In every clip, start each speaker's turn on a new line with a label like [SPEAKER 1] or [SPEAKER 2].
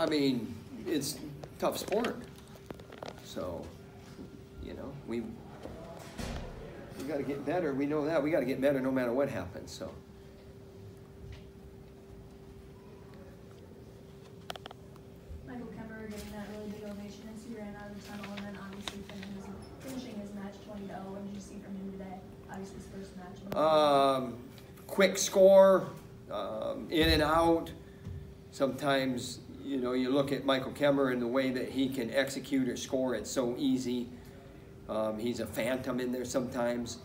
[SPEAKER 1] I mean, it's tough sport. So, you know, we got to get better. We know that. We got to get better no matter what happens. So.
[SPEAKER 2] Michael Kemmer getting that really big ovation as he ran out of the tunnel, and then obviously finishing his match 20-0. What did you see from him today? Obviously his first match.
[SPEAKER 1] Quick score, in and out. Sometimes, you know, you look at Michael Kemmer and the way that he can execute or score, it's so easy. He's a phantom in there sometimes.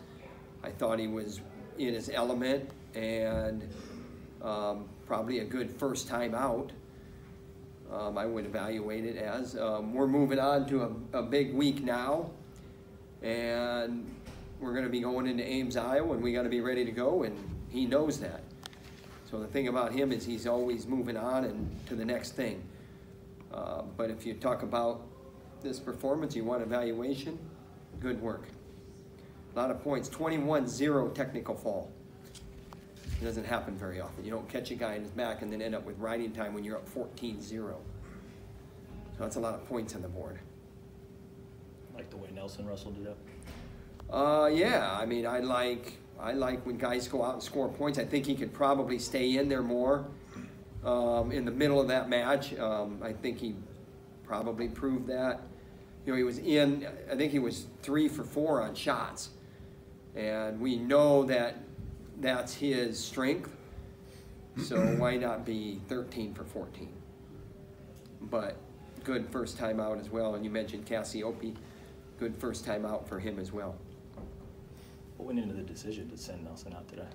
[SPEAKER 1] I thought he was in his element, and probably a good first time out. I would evaluate it as. We're moving on to a big week now, and we're going to be going into Ames, Iowa, and we got to be ready to go, and he knows that. So the thing about him is he's always moving on and to the next thing. But if you talk about this performance, you want evaluation, good work. A lot of points, 21-0 technical fall. It doesn't happen very often. You don't catch a guy in his back and then end up with riding time when you're up 14-0. So that's a lot of points on the board.
[SPEAKER 3] Like the way Nelson wrestled it up?
[SPEAKER 1] Yeah, I mean, I like when guys go out and score points. I think he could probably stay in there more in the middle of that match. I think he probably proved that. You know, he was in, I think he was 3 for 4 on shots. And we know that that's his strength. So why not be 13 for 14? But good first time out as well. And you mentioned Cassiope, good first time out for him as well.
[SPEAKER 3] What went into the decision to send Nelson out today?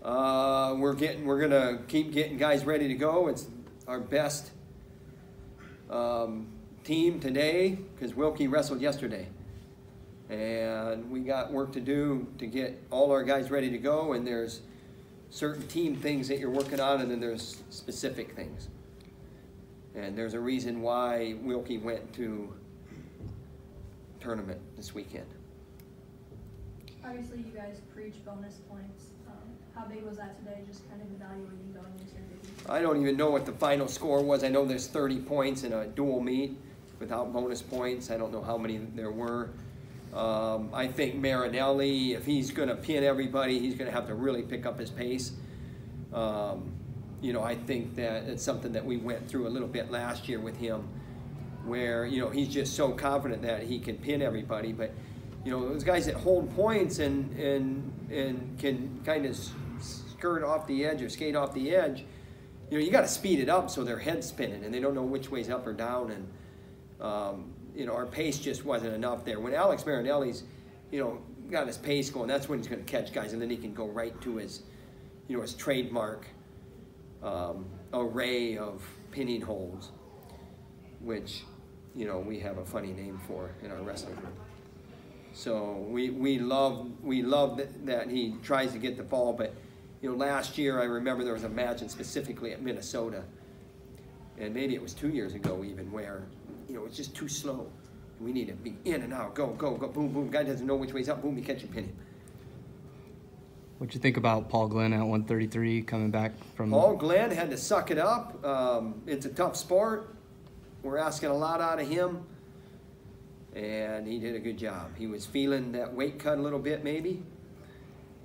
[SPEAKER 1] We're gonna keep getting guys ready to go. It's our best team today because Wilkie wrestled yesterday, and we got work to do to get all our guys ready to go. And there's certain team things that you're working on, and then there's specific things. And there's a reason why Wilkie went to tournament this weekend.
[SPEAKER 2] Obviously, you guys preach bonus points. How big was that today, just kind of evaluating going into your meeting?
[SPEAKER 1] I don't even know what the final score was. I know there's 30 points in a dual meet without bonus points. I don't know how many there were. I think Marinelli, if he's going to pin everybody, he's going to have to really pick up his pace. You know, I think that it's something that we went through a little bit last year with him where, you know, he's just so confident that he can pin everybody. But, you know, those guys that hold points and can kind of skirt off the edge or skate off the edge, you know, you got to speed it up so their head's spinning and they don't know which way's up or down. And, you know, our pace just wasn't enough there. When Alex Marinelli's, you know, got his pace going, that's when he's going to catch guys, and then he can go right to his, you know, his trademark array of pinning holds, which, you know, we have a funny name for in our wrestling group. So we love that he tries to get the fall, but, you know, last year I remember there was a match, and specifically at Minnesota, and maybe it was 2 years ago even, where, you know, it's just too slow. We need to be in and out, go, boom, boom. Guy doesn't know which way's up, boom, you catch and pin him.
[SPEAKER 4] What'd you think about Paul Glenn at 133 coming back from?
[SPEAKER 1] Paul Glenn had to suck it up. It's a tough sport. We're asking a lot out of him, and he did a good job. He was feeling that weight cut a little bit maybe,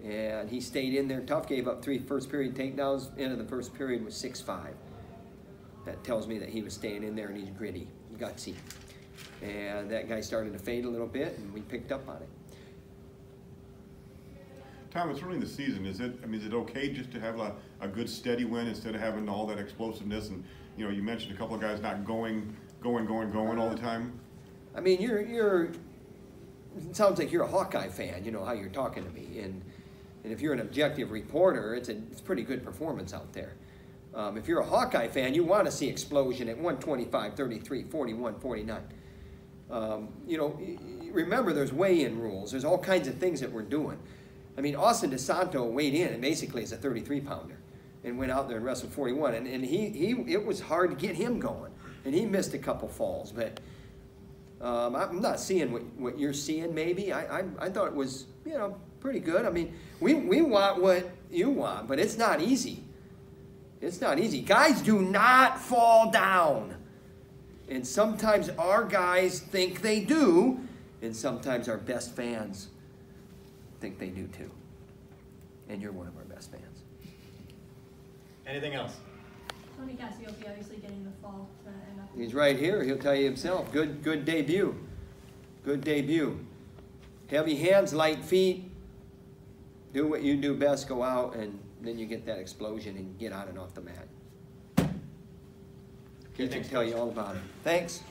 [SPEAKER 1] and he stayed in there tough, gave up 3 first period takedowns. End of the first period was 6-5. That tells me that he was staying in there and he's gritty, gutsy. And that guy started to fade a little bit, and we picked up on it.
[SPEAKER 5] Tom, it's early in the season. Is it okay just to have a good steady win instead of having all that explosiveness? And, you know, you mentioned a couple of guys not going all the time.
[SPEAKER 1] I mean, it sounds like you're a Hawkeye fan, you know, how you're talking to me. And if you're an objective reporter, it's a pretty good performance out there. If you're a Hawkeye fan, you want to see explosion at 125, 33, 41, 49. You know, remember there's weigh-in rules. There's all kinds of things that we're doing. I mean, Austin DeSanto weighed in and basically is a 33-pounder and went out there and wrestled 41. And it was hard to get him going. And he missed a couple falls. But I'm not seeing what you're seeing maybe. I thought it was, you know, pretty good. I mean, we want what you want, but it's not easy. It's not easy. Guys do not fall down. And sometimes our guys think they do, and sometimes our best fans think they do too. And you're one of our best fans.
[SPEAKER 3] Anything else?
[SPEAKER 2] Tony Cassiope obviously getting the fall to end up.
[SPEAKER 1] He's right here. He'll tell you himself. Good debut. Good debut. Heavy hands, light feet. Do what you do best. Go out, and then you get that explosion and get on and off the mat. He can tell you all about it. Thanks.